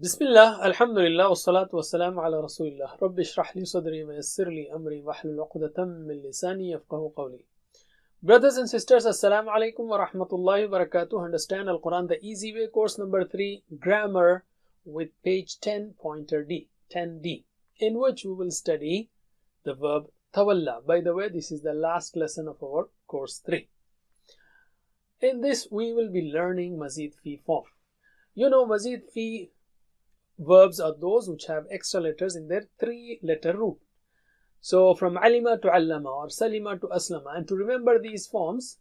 Bismillah, Alhamdulillah, wassalatu wassalamu ala Rasulillah. Rabbi shrah li sadri wa yassir li amri wahlul uqdatam min lisani yafqahu qawli. Brothers and sisters, Assalamu alaikum wa rahmatullahi wa barakatuh. Understand Al-Quran the easy way, course number 3, grammar with page 10, pointer D, 10D, in which we will study the verb tawalla. By the way, this is the last lesson of our course 3. In this, we will be learning mazid fi form. You know, mazid fi verbs are those which have extra letters in their 3-letter root. So from alima to allama or salima to aslama, and to remember these forms,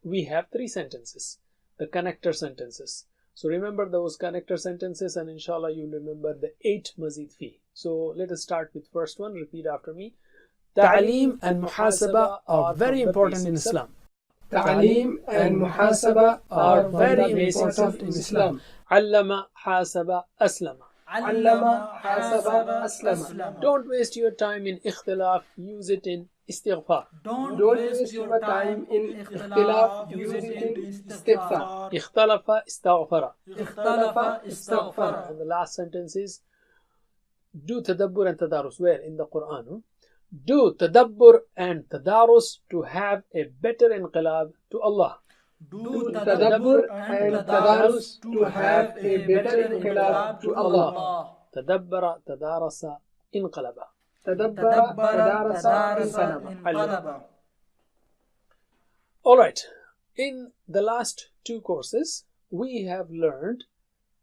we have 3 sentences, the connector sentences. So remember those connector sentences, and inshallah you'll remember the 8 mazid fi. So let us start with first one. Repeat after me. Ta'aleem and muhasaba are very important in Islam. Ta'aleem and muhasaba are very important in Islam. Allama, hasaba, aslama. Allama, hasaba, aslama. Don't waste your time in ikhtilaf, use it in istighfar. Don't waste your time in ikhtilaf, use it in istighfar. Ikhtalafa, istaghfara. Ikhtalafa, istaghfara. And the last sentence is do tadabbur and tadarus. Where? In the Quran. Do tadabbur and tadarus to have a better inqilab to Allah. Do tadabbur and tadarus to have a better inqilab to Allah. Tadabbara, tadarasa, inqalaba. Tadabbara, tadarasa, inqalaba. Alright, in the last 2 courses, we have learned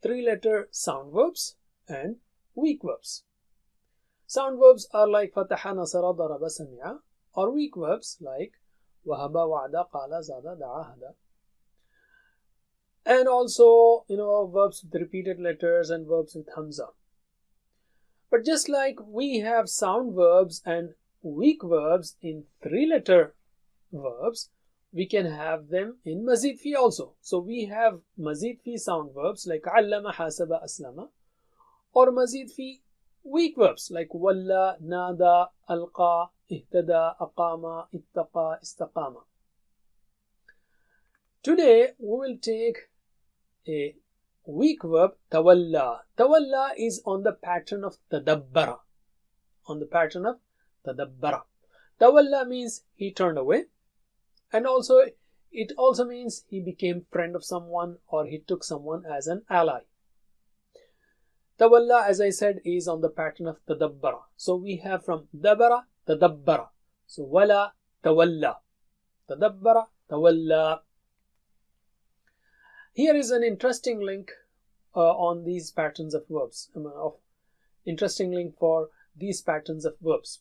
3-letter sound verbs and weak verbs. Sound verbs are like fataha, nasara, daraba, sami'a, or weak verbs like wahaba, wa'ada, qala, zada, da'a, hada. And also, verbs with repeated letters and verbs with hamza. But just like we have sound verbs and weak verbs in 3-letter verbs, we can have them in mazid fi also. So we have mazid fi sound verbs like allama, hasaba, aslama, or mazid fi weak verbs like walla, nada, alqa, ihtada, aqama, ittaqa, istaqama. Today we will take a weak verb, tawalla. Tawalla is on the pattern of tadabbara. Tawalla means he turned away, and also it also means he became friend of someone or he took someone as an ally. Tawalla, as I said, is on the pattern of tadabbara. So we have from dabara, tadabbara. So wala, tawalla. Tadabbara, tawalla. Here is an interesting link on these patterns of verbs. Interesting link for these patterns of verbs.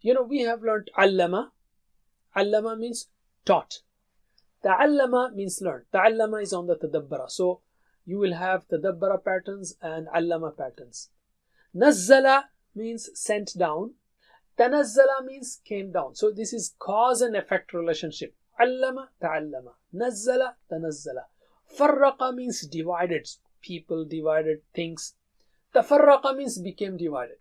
We have learned allama. Allama means taught. Ta'allama means learned. Ta'allama is on the tadabbara. So you will have tadabbara patterns and allama patterns. Nazzala means sent down. Tanazzala means came down. So this is cause and effect relationship. Allama, ta'allama. Nazzala, tanazzala. Farraqa means divided. People divided things. Tafarraqa means became divided.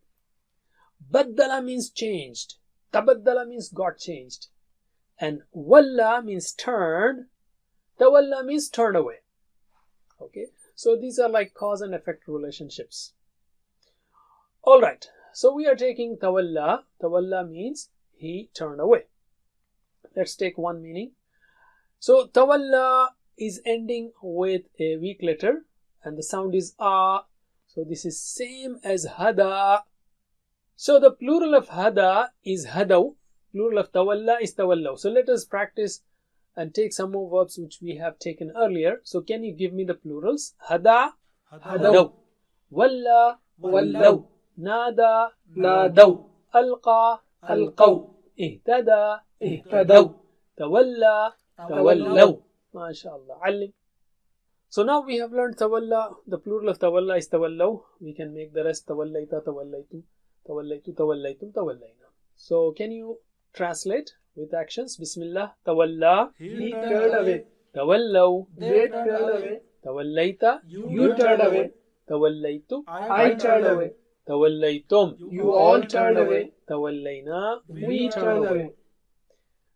Baddala means changed. Tabaddala means got changed. And walla means turned. Tawalla means turned away. Okay, so these are like cause and effect relationships. Alright, so we are taking tawalla. Tawalla means he turned away. Let's take one meaning. So tawalla is ending with a weak letter and the sound is a. So this is same as hada. So the plural of hada is hadaw. Plural of tawalla is tawallaw. So let us practice and take some more verbs which we have taken earlier. So can you give me the plurals? Hada, hadaw. Walla, wallaw. Nada, nadaw. Alqa, alqaw. Ihtada, ihtadaw. Tawalla, tawallaw. MashaAllah. Alim. So now we have learned tawalla. The plural of tawalla is tawallaw. We can make the rest tawallaita, tawallaitu, tawallaitu, tawallaitum, tawallaina. So can you translate with actions? Bismillah. Tawalla. He turned away. Tawallaw. They turned away. Tawallaita. You turned away. Tawallaitu. I turned away. Tawallaitum. You all turned away. Tawallaina. We turned away.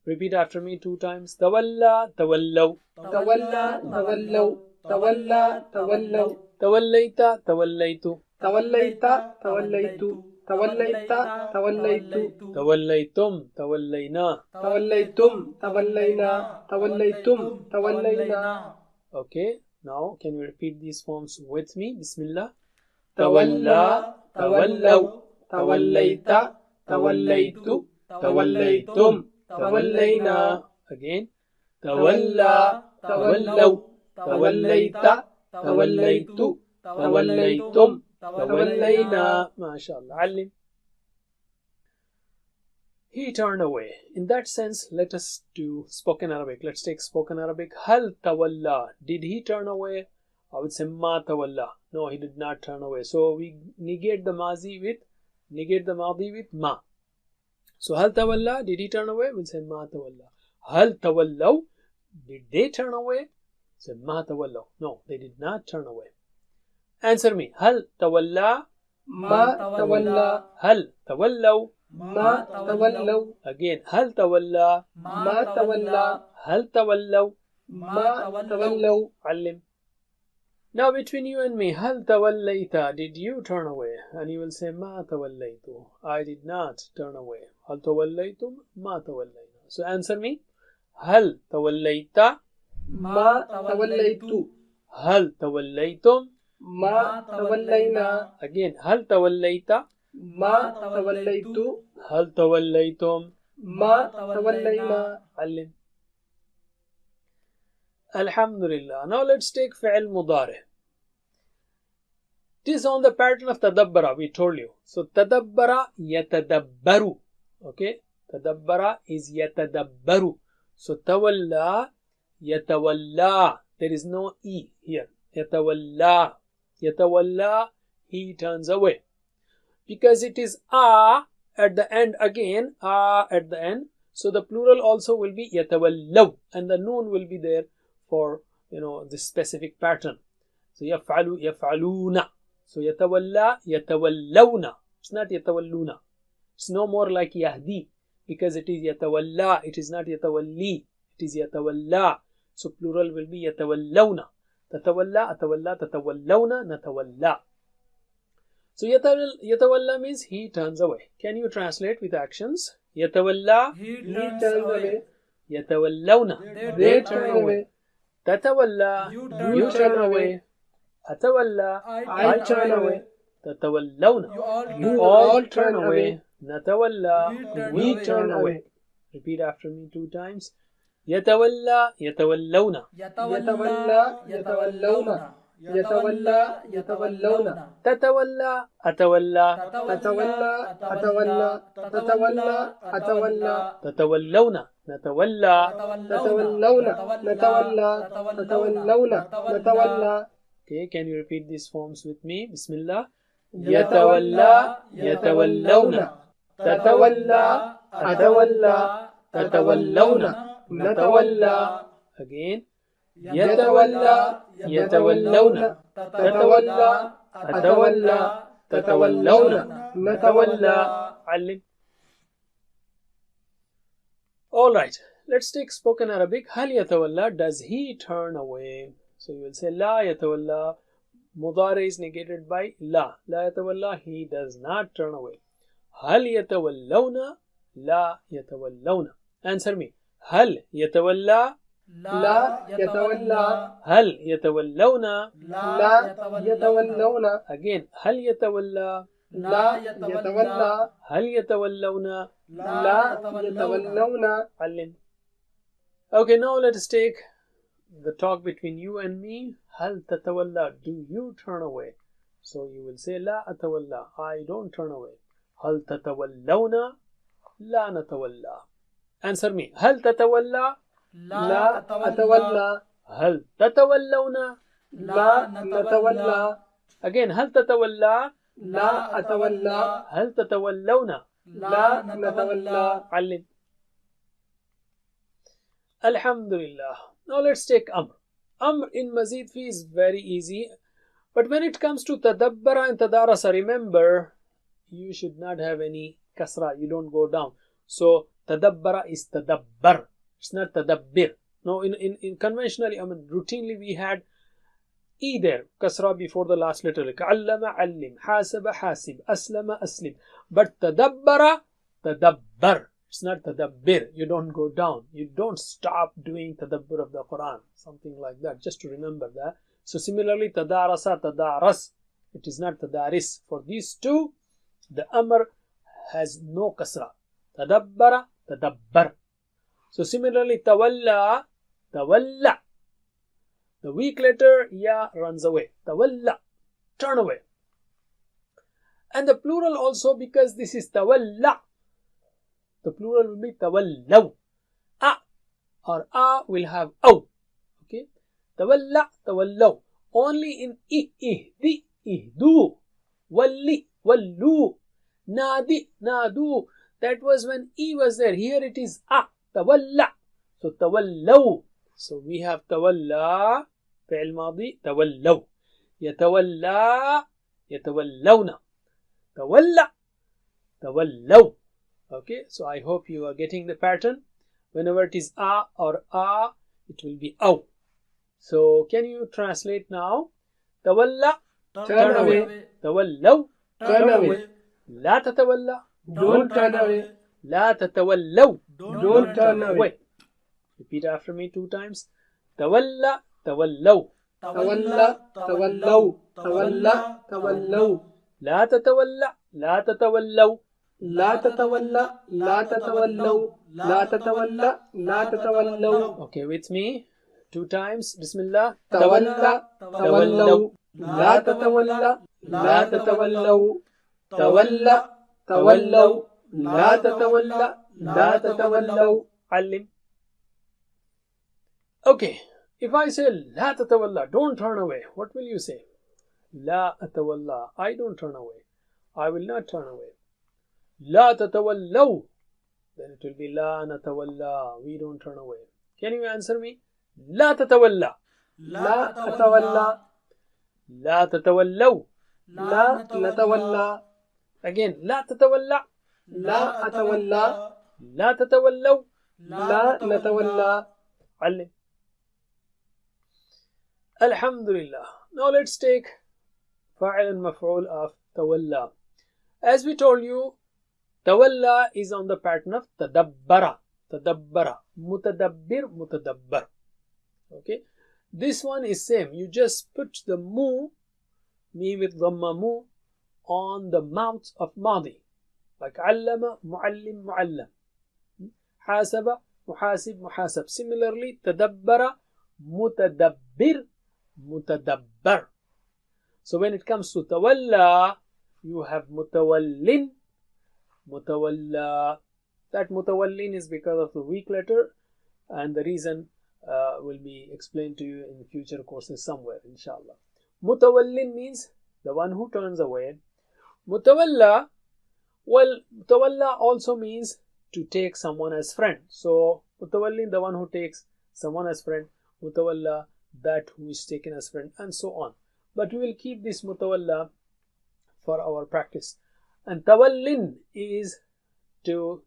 Repeat after me 2 times. Tawalla, tawallaw. Tawalla, tawallaw. Tawalla, tawallaw. توليت توليت توليت توليت توليت توليت توليتم تولينا توليتم تولينا توليتم تولينا. Okay, now can you repeat these forms with me? Bismillah. تولى تولوا توليت توليت توليتم تولينا. Again. تولى تولوا توليت توليت توليتم تولينا. ما شاء الله. علم. He turned away. In that sense, let us do spoken Arabic. Let's take spoken Arabic. هل تولى. Did he turn away? I would say ما تولى. No, he did not turn away. So we negate the madi with ما. So هل تولى. Did he turn away? We'll say ما تولى. هل تولوا. Did they turn away? Say ما تولوا. No, they did not turn away. Answer me. هل تولى. ما تولى. هل تولوا. ما تولوا. Again. هل تولى. ما تولى. هل تولوا. ما تولوا. علم. Now between you and me, هل توليت. Did you turn away? And you will say ما توليت. I did not turn away. هل توليتم. ما تولينا. So answer me. هل توليت. ما توليت. هل توليتم. ما تولينا. Again. هل توليت. ما توليت. هل توليتم. ما تولينا. علم. Alhamdulillah. Now let's take فعل مضارع. This is on the pattern of تدبر. We told you. So تدبر يتدبر. Okay. تدبر is يتدبر. So تولى يتولى. There is no E here. يتولى. يتولى. He turns away. Because it is a at the end again. A at the end. So the plural also will be يتولوا. And the noon will be there for this specific pattern. So يفعل يفعلون. So يتولى يتولون. It's not يتولون. It's no more like يهدي because it is يتولى. It is not يتولي. It is يتولى. So plural will be يتولون. تتولى أتولى تتولون نتولى. So يتولى means he turns away. Can you translate with actions? يتولى. He turns away. يتولون. They turn away. تتولى. You turn away. أتولى. I turn away. تتولون. You all turn away. نتولى. We turn away. Repeat after me 2 times. يتولى يتولون. يتولى يتولون. يتولى يتولون. تتولى أتولى. تتولى أتولى. تتولى أتولى. تتولون. نتولى. تتولون. نتولى. تتولون. نتولى. Okay, can you repeat these forms with me? Bismillah. يتولى يتولون. تتولى أتولى. تتولون. نتولى. Again. يتولى يتولون. تتولى أتولى. تتولون. نتولى. علم. Alright, let's take spoken Arabic. هل يتولى. Does he turn away? So you will say لا يتولى. Mudari is negated by لا. لا يتولى. He does not turn away. هل يتولون. لا يتولون. Answer me. هل يتولى. لا يتولى. هل يتولون. لا يتولون. Again. هل يتولى. لا يتولى. هل يتولون. لا يتولون. علم. Okay, now let us take the talk between you and me. هل تتولى. Do you turn away? So you will say لا أتولى. I don't turn away. هل تتولون. لا نتولى. Answer me. هل تتولى. لا أتولى. هل تتولون. لا نتولى. Again. هل تتولى. لا أتولى. هل تتولون. لا نتولى. علم. Alhamdulillah. Now let's take Amr. Amr in Mazid Fi is very easy. But when it comes to Tadabbara and Tadarasa, remember, you should not have any kasra. You don't go down. So Tadabbara is Tadabbar. It's not Tadabbir. No, in conventionally, routinely we had E there, kasra before the last letter. Like allama, allim, hasaba, hasib, aslama, aslim. But tadabbara, tadabbar. It's not tadabbir. You don't go down. You don't stop doing tadabbur of the Quran. Something like that. Just to remember that. So similarly, tadarasa, tadaras. It is not tadaris. For these two, the amr has no kasra. Tadabbara, tadabbar. So similarly, tawalla, tawalla. The weak letter ya runs away. Tawalla, turn away. And the plural also, because this is tawalla. The plural will be tawallaw. A or a will have aw. Okay. Tawalla, tawallaw. Only in ihdi, ihdu. Walli, wallu. Nadi, nadu. That was when e was there. Here it is a. Tawalla. So tawallaw. So we have tawalla. فعل ماضي تولوا يتولى يتولون تولى تولوا. Okay, so I hope you are getting the pattern. Whenever it is a or a, it will be aw. So can you translate now? تولى, turn away. تولوا, Turn away. لا تتولى, Don't turn away. لا تتولوا, Don't turn away. Repeat after me 2 times. تولى, تولوا. تولى تولوا تولى تولوا. لا تتولى, لا تتولوا. لا تتولى لا تتولوا لا تتولى لا تتولوا. Okay, with me 2 times. Bismillah. تولى تولوا لا تتولى لا تتولوا. تولى تولوا لا تتولى لا تتولوا. علم. Okay, if I say لا تتولى, don't turn away, what will you say? لا أتولى, I don't turn away, I will not turn away. لا تتولوا, then it will be لا نتولى, we don't turn away. Can you answer me? لا تتولى, لا أتولى لا تتولوا. لا نتولى. Again, لا تتولى, لا أتولى لا تتولوا. لا نتولى. علم. Alhamdulillah. Now let's take fa'il and maf'ul of tawalla. As we told you, tawalla is on the pattern of tadabbara. Tadabbara. Mutadabbir, mutadabbar. Okay. This one is same. You just put the mu, me with dhamma mu, on the mouth of madi. Like allama, muallim, muallam. Hasaba, muhasib, muhasab. Similarly, tadabbara, mutadabbir, mutadabbar. So when it comes to tawalla, you have mutawallin, mutawalla. That mutawallin is because of the weak letter, and the reason will be explained to you in future courses somewhere, inshallah. Mutawallin means the one who turns away. Mutawalla, well, mutawalla also means to take someone as friend. So mutawallin, the one who takes someone as friend. Mutawalla, that who is taken as friend, and so on. But we will keep this mutawalla for our practice. And tawallin is to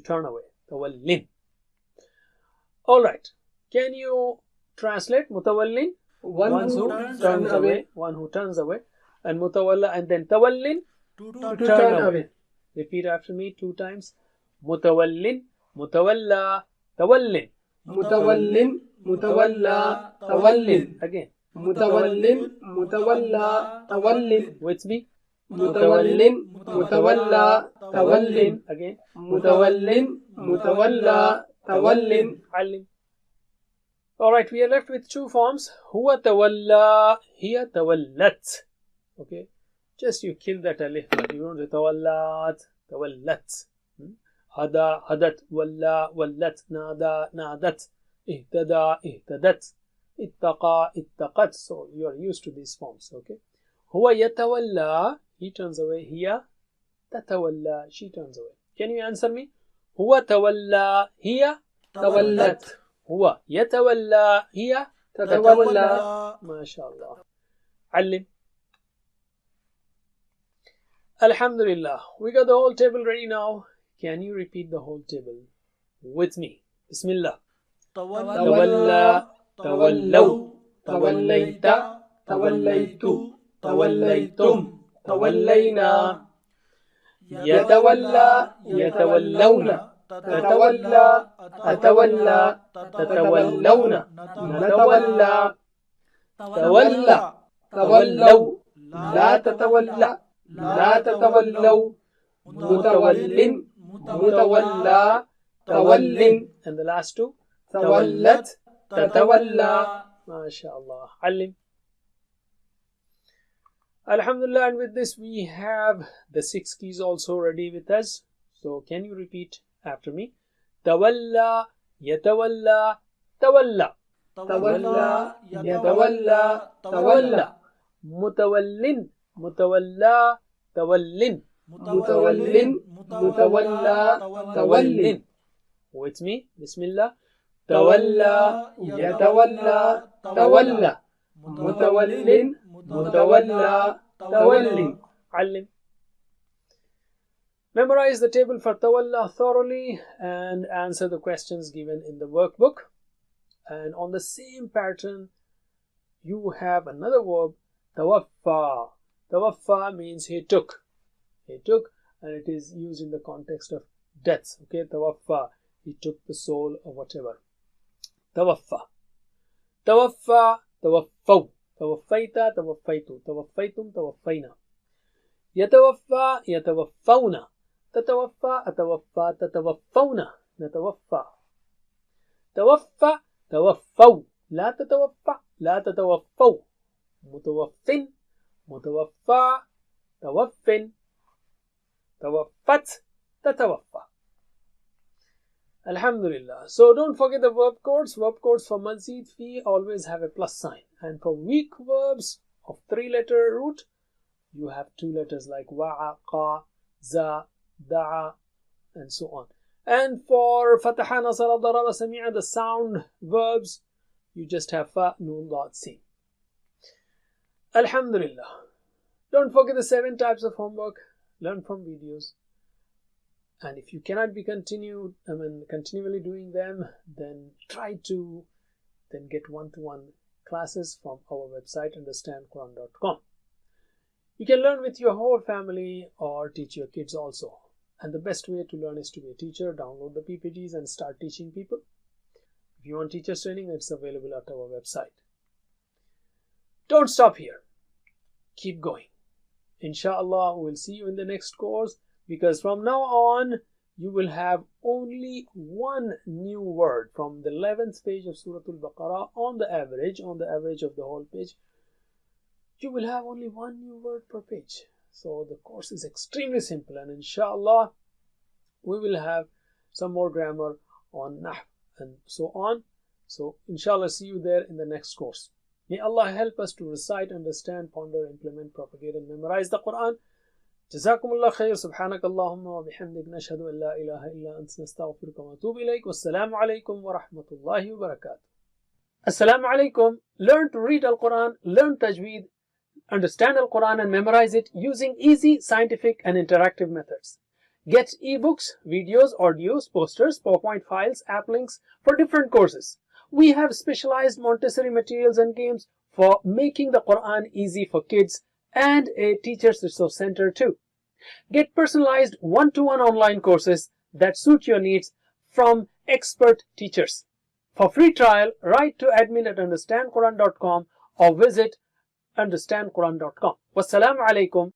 turn away. Tawallin. Alright. Can you translate mutawallin? One who turns away. One who turns away. And mutawalla, and then tawallin? To turn away. Repeat after me 2 times. Mutawallin, mutawalla, tawallin. متول متولى تول. Again. متول متولى تول. With me. متول متولى تول. Again. متول متولى تول. علم. Alright, we are left with 2 forms. هو تولى, هي تولت. Okay. Just you kill that alif. You don't say تولات, تولت. هدى, هدت, ولا, ولت, نادى, نادت, اهتدى, اهتدت, اتقى, اتقت. So you are used to these forms, okay? هو يتولى, he turns away. هي تتولى, she turns away. Can you answer me? هو تولى, هي تولت. هو يتولى, هي تتولى. ما شاء الله. علم. Alhamdulillah. We got the whole table ready now. Can you repeat the whole table with me? Bismillah. تولى تولوا توليت توليت توليتم تولينا يتولى يتولون تتولى أتولى تتولون نتولى تولى تولوا لا تتولى لا تتولوا متول متولى تول And the last two. تولت تتولى. MashaAllah. Alim. Alhamdulillah, and with this we have the 6 keys also ready with us. So can you repeat after me? Tawalla, yatawalla, tawalla. تولى يتولى تولى Mutawallin, mutawalla, tawallin. متول متولى تول. With me, Bismillah. تولى يتولى تولى متول متولى تول. Alim. Memorize the table for tawalla thoroughly and answer the questions given in the workbook. And on the same pattern, you have another verb, tawaffa. Tawaffa means he took. He took, and it is used in the context of death. Okay, tawaffa. He took the soul or whatever. Tawaffa. Tawaffa, tawaffaw. Tawaffaita, tawaffaitu. Tawaffaitum, tawaffaina. Yatawaffa, yatawaffawna. Tatawaffa, atawaffa, tatawaffawna. Natawaffa. Tawaffa, tawaffaw. La tatawaffa, la tatawaffaw. Mutawaffin, mutawaffa, tawaffin. Tawaffat, tatawaffa. Alhamdulillah. So don't forget the verb codes. Verb codes for mazid fi always have a plus sign. And for weak verbs of 3-letter root, you have 2 letters like wa'a, qa, za, da'a, and so on. And for fataha, nasara, daraba, sami'a, the sound verbs, you just have fa, noon, dot, sin. Alhamdulillah. Don't forget the 7 types of homework. Learn from videos. And if you cannot be continually doing them, then try to then get one-to-one classes from our website, understandquran.com. You can learn with your whole family or teach your kids also. And the best way to learn is to be a teacher. Download the PPTs and start teaching people. If you want teachers training, it's available at our website. Don't stop here. Keep going. Inshallah, we'll see you in the next course, because from now on, you will have only one new word from the 11th page of Surah Al-Baqarah on the average of the whole page. You will have only one new word per page. So the course is extremely simple, and inshallah, we will have some more grammar on Nahw and so on. So inshallah, see you there in the next course. May Allah help us to recite, understand, ponder, implement, propagate, and memorize the Quran. جزاكم الله خير. سبحانك اللهم وبحمدك نشهد أن لا إله إلا أنت نستغفرك ونتوب إليك. والسلام عليكم ورحمة الله وبركاته. Assalamu alaikum. Learn to read Al-Quran, learn Tajweed, understand Al-Quran and memorize it using easy, scientific and interactive methods. Get ebooks, videos, audios, posters, PowerPoint files, app links for different courses. We have specialized Montessori materials and games for making the Quran easy for kids, and a Teachers Resource Center too. Get personalized one-to-one online courses that suit your needs from expert teachers. For free trial, write to admin@understandquran.com or visit understandquran.com. Wassalamu alaikum.